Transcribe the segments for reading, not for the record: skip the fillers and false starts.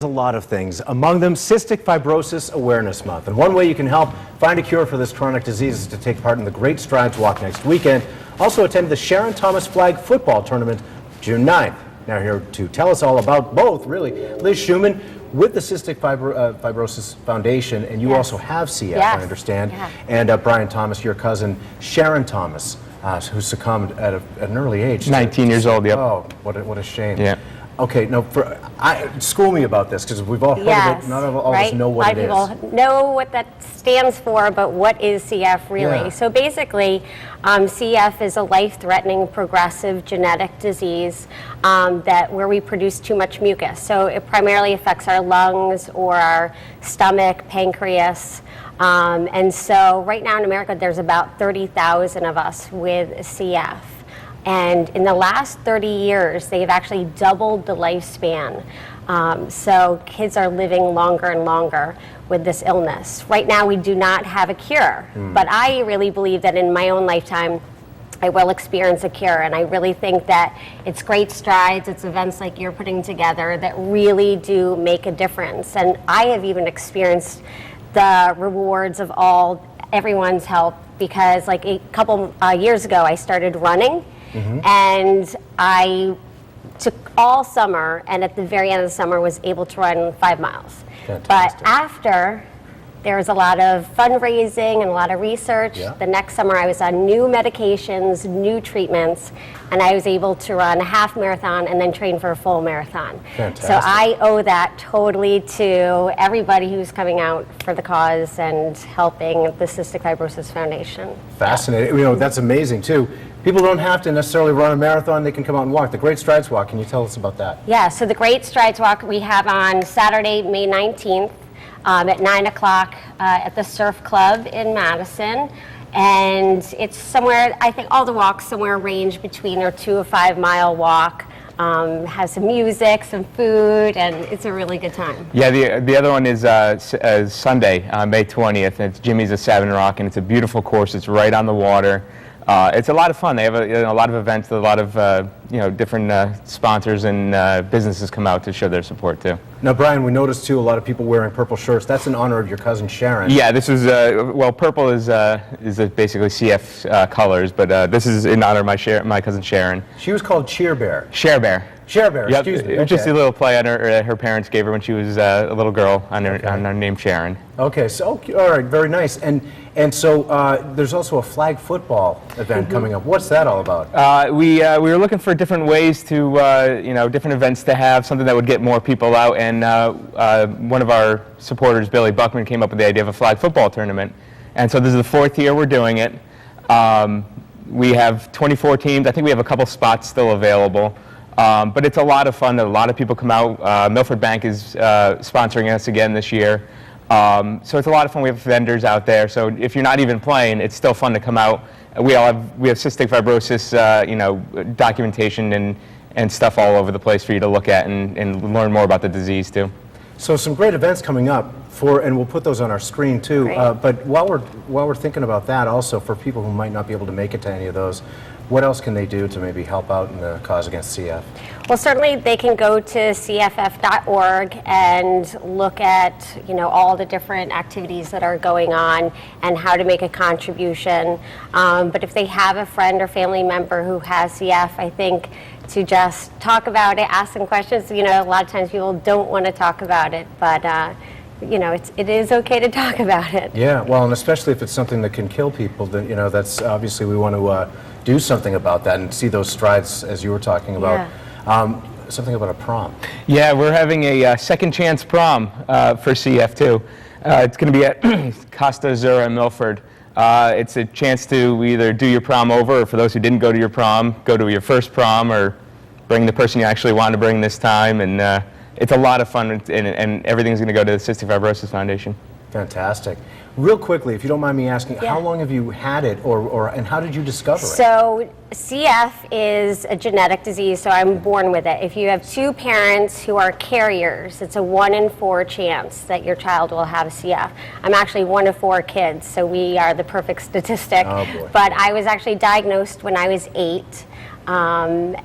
A lot of things, among them Cystic Fibrosis Awareness Month. And one way you can help find a cure for this chronic disease is to take part in the Great Strides Walk next weekend. Also attend the Sharon Thomas Flag Football Tournament June 9th. Now here to tell us all about both, really, Liz Schumann with the Cystic Fibrosis Foundation, and you also have CF, I understand, and Brian Thomas, your cousin Sharon Thomas, who succumbed at an early age. 19 years old, yep. Oh, what a shame. Yeah. Okay, no, school me about this, because we've all heard of it. None of us know what it is. A lot of people know what that stands for, but what is CF really? Yeah. So basically, CF is a life-threatening progressive genetic disease where we produce too much mucus. So it primarily affects our lungs or our stomach, pancreas. And so right now in America, there's about 30,000 of us with CF. And in the last 30 years, they've actually doubled the lifespan. So kids are living longer and longer with this illness. Right now, we do not have a cure, but I really believe that in my own lifetime, I will experience a cure, and I really think that it's Great Strides, it's events like you're putting together that really do make a difference. And I have even experienced the rewards of everyone's help, because like a couple years ago, I started running. And I took all summer, and at the very end of the summer was able to run 5 miles. Fantastic. But after, there was a lot of fundraising and a lot of research. The next summer I was on new medications, new treatments, and I was able to run a half marathon and then train for a full marathon. Fantastic. So I owe that totally to everybody who's coming out for the cause and helping the Cystic Fibrosis Foundation. Fascinating. You know, that's amazing too. People don't have to necessarily run a marathon, they can come out and walk. The Great Strides Walk, can you tell us about that? Yeah, so the Great Strides Walk we have on Saturday, May 19th at 9 o'clock at the Surf Club in Madison. And it's somewhere, I think all the walks somewhere range between a 2 to 5 mile walk. Has some music, some food, and it's a really good time. Yeah, the other one is Sunday, May 20th. It's Jimmy's at Savin Rock, and it's a beautiful course. It's right on the water. It's a lot of fun. They have a lot of events, a lot of different sponsors and businesses come out to show their support too. Now, Brian, we noticed too a lot of people wearing purple shirts. That's in honor of your cousin Sharon. Yeah, this is well, purple is basically CF colors, but this is in honor of my cousin Sharon. She was called Cheer Bear. Share Bear. Share Bear. Yep. Excuse me. It was just a little play on her parents gave her when she was a little girl on her name Sharon. Okay, so all right, very nice. And so there's also a flag football event coming up. What's that all about? We were looking for different ways to different events to have something that would get more people out, and one of our supporters, Billy Buckman, came up with the idea of a flag football tournament. And so this is the 4th year we're doing it. We have 24 teams. I think we have a couple spots still available. But it's a lot of fun. A lot of people come out. Milford Bank is sponsoring us again this year. So it's a lot of fun. We have vendors out there. So if you're not even playing, it's still fun to come out. We have cystic fibrosis, documentation and stuff all over the place for you to look at and learn more about the disease too. So some great events coming up and we'll put those on our screen too. But while we're thinking about that, also for people who might not be able to make it to any of those, what else can they do to maybe help out in the cause against CF? Well, certainly they can go to cff.org and look at all the different activities that are going on and how to make a contribution. But if they have a friend or family member who has CF, I think to just talk about it, ask them questions. A lot of times people don't want to talk about it, but it is okay to talk about it. Yeah, well, and especially if it's something that can kill people, then that's obviously we want to do something about that and see those strides as you were talking about. Something about a prom. Yeah, we're having a second chance prom for CF too. It's going to be at Costa Azura in Milford. It's a chance to either do your prom over, or for those who didn't go to your prom, go to your first prom, or bring the person you actually want to bring this time. And it's a lot of fun, and everything's going to go to the Cystic Fibrosis Foundation. Fantastic. Real quickly, if you don't mind me asking, how long have you had it, and how did you discover it? So CF is a genetic disease, so I'm born with it. If you have 2 parents who are carriers, it's a 1 in 4 chance that your child will have CF. I'm actually 1 of 4 kids, so we are the perfect statistic. Oh, boy. But I was actually diagnosed when I was 8, and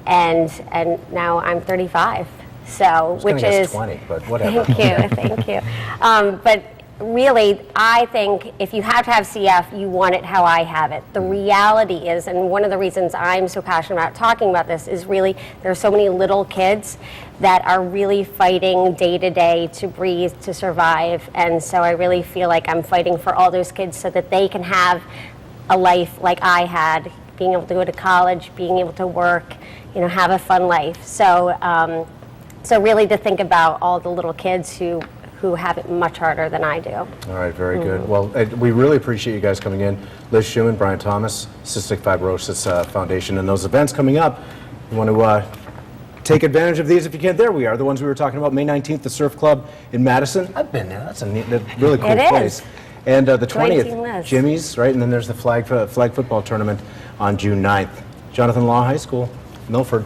now I'm 35. So, Which which is 20, but whatever. Thank you. But really, I think if you have to have CF, you want it how I have it. The reality is, and one of the reasons I'm so passionate about talking about this is really there are so many little kids that are really fighting day to day to breathe, to survive. And so I really feel like I'm fighting for all those kids so that they can have a life like I had, being able to go to college, being able to work, have a fun life. So, so really to think about all the little kids who have it much harder than I do. All right, very good. Well, we really appreciate you guys coming in. Liz Schumann, Brian Thomas, Cystic Fibrosis Foundation, and those events coming up. You want to take advantage of these if you can. There we are, the ones we were talking about. May 19th, the Surf Club in Madison. I've been there. That's a really cool place. Is. And the Join 20th, Jimmy's, right? And then there's the flag football tournament on June 9th. Jonathan Law High School, Milford.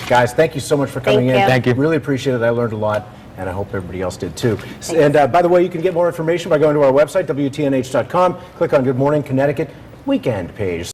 Guys, thank you so much for coming in. Thank you. Really appreciate it. I learned a lot, and I hope everybody else did too. And by the way, you can get more information by going to our website, WTNH.com. Click on Good Morning Connecticut weekend page.